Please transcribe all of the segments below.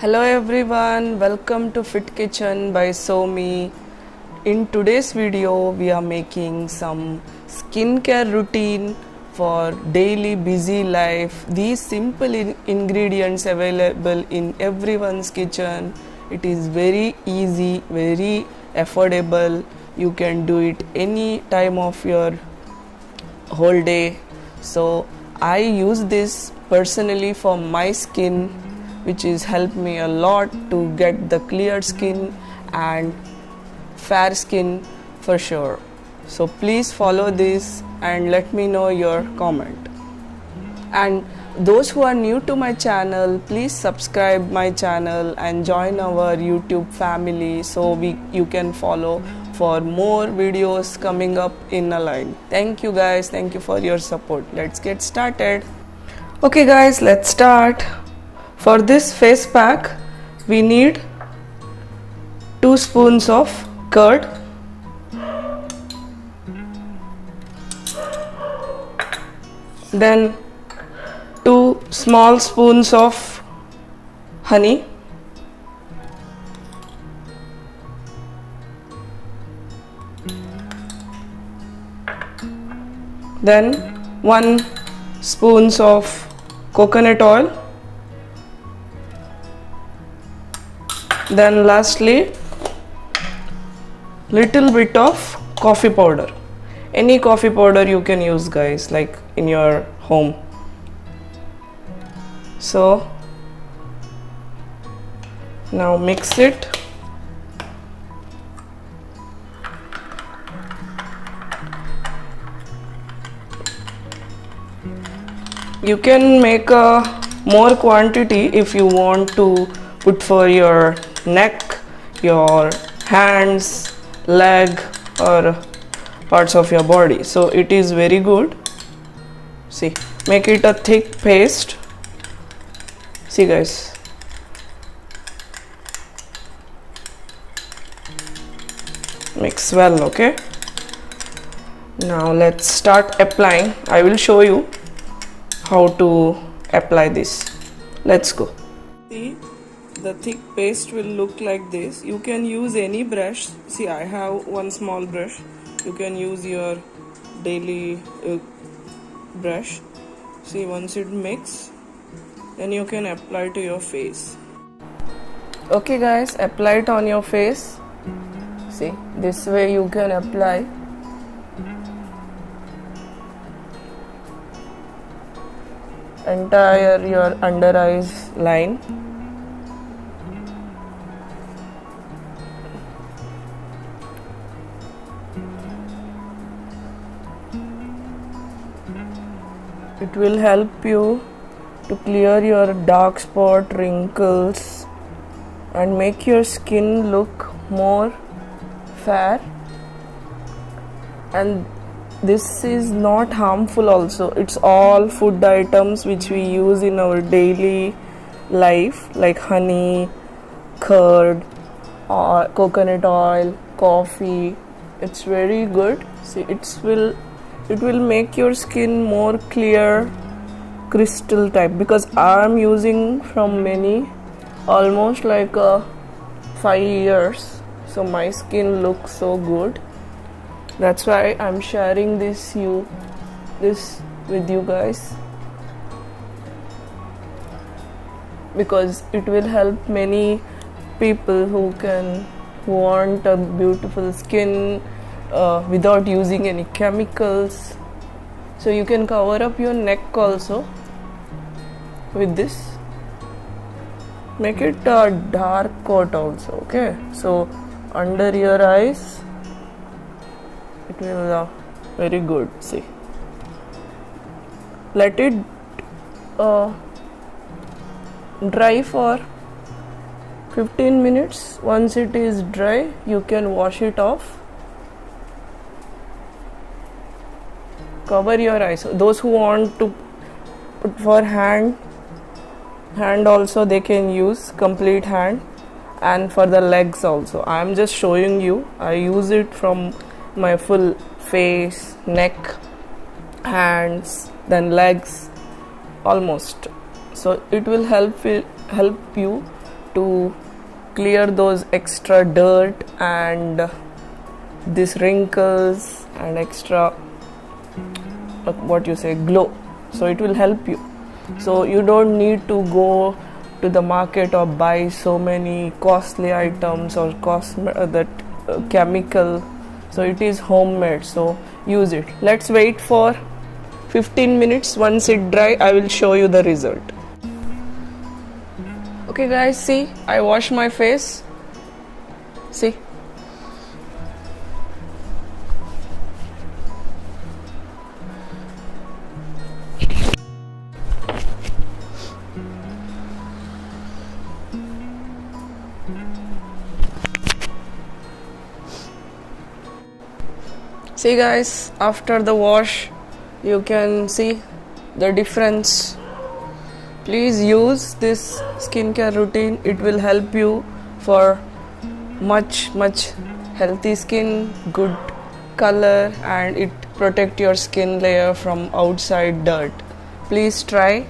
Hello everyone, welcome to Fit Kitchen by Somi. In today's video, we are making some skincare routine for daily busy life. These simple ingredients available in everyone's kitchen. It is very easy, very affordable. You can do it any time of your whole day. So I use this personally for my skin, which is helped me a lot to get the clear skin and fair skin for sure. So please follow this and let me know your comment. And those who are new to my channel, please subscribe my channel and join our YouTube family so you can follow for more videos coming up in a line. Thank you guys, thank you for your support. Let's get started. Okay guys, let's start. For this face pack, we need 2 spoons of curd, then 2 small spoons of honey, then 1 spoons of coconut oil, then lastly little bit of coffee powder. Any coffee powder you can use guys, like in your home. So now mix it. You can make a more quantity if you want to put for your neck, your hands, leg or parts of your body. So it is very good. See, make it a thick paste. See guys, mix well. Okay, now let's start applying. I will show you how to apply this. Let's go. See, the thick paste will look like this. You can use any brush. See, I have one small brush. You can use your daily brush. See, once it mix, then you can apply to your face. Okay guys, apply it on your face. See, this way you can apply. Entire your under eyes line. It will help you to clear your dark spot, wrinkles and make your skin look more fair. And this is not harmful also. It's all food items which we use in our daily life, like honey, curd, or coconut oil, coffee. It's very good. See, it will make your skin more clear, crystal type, because I'm using from almost like 5 years, so my skin looks so good. That's why I'm sharing this with you guys, because it will help many people who want a beautiful skin without using any chemicals. So you can cover up your neck also with this. Make it a dark coat also. Okay, so under your eyes it will very good. See, let it dry for 15 minutes. Once it is dry, you can wash it off. Cover your eyes. Those who want to put for hand also, they can use complete hand, and for the legs also. I am just showing you. I use it from my full face, neck, hands, then legs, almost. So it will help you to clear those extra dirt and these wrinkles and extra what you say glow. So it will help you. So you don't need to go to the market or buy so many costly items or chemical. So it is homemade, so use it. Let's wait for 15 minutes. Once it dry, I will show you the result. Okay guys, see, I wash my face. See, see guys, after the wash you can see the difference. Please use this skincare routine. It will help you for much healthy skin, good color, and it protect your skin layer from outside dirt. Please try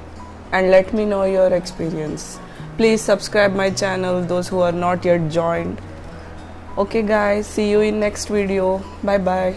and let me know your experience. Please subscribe my channel, those who are not yet joined. Okay guys, see you in next video. Bye bye.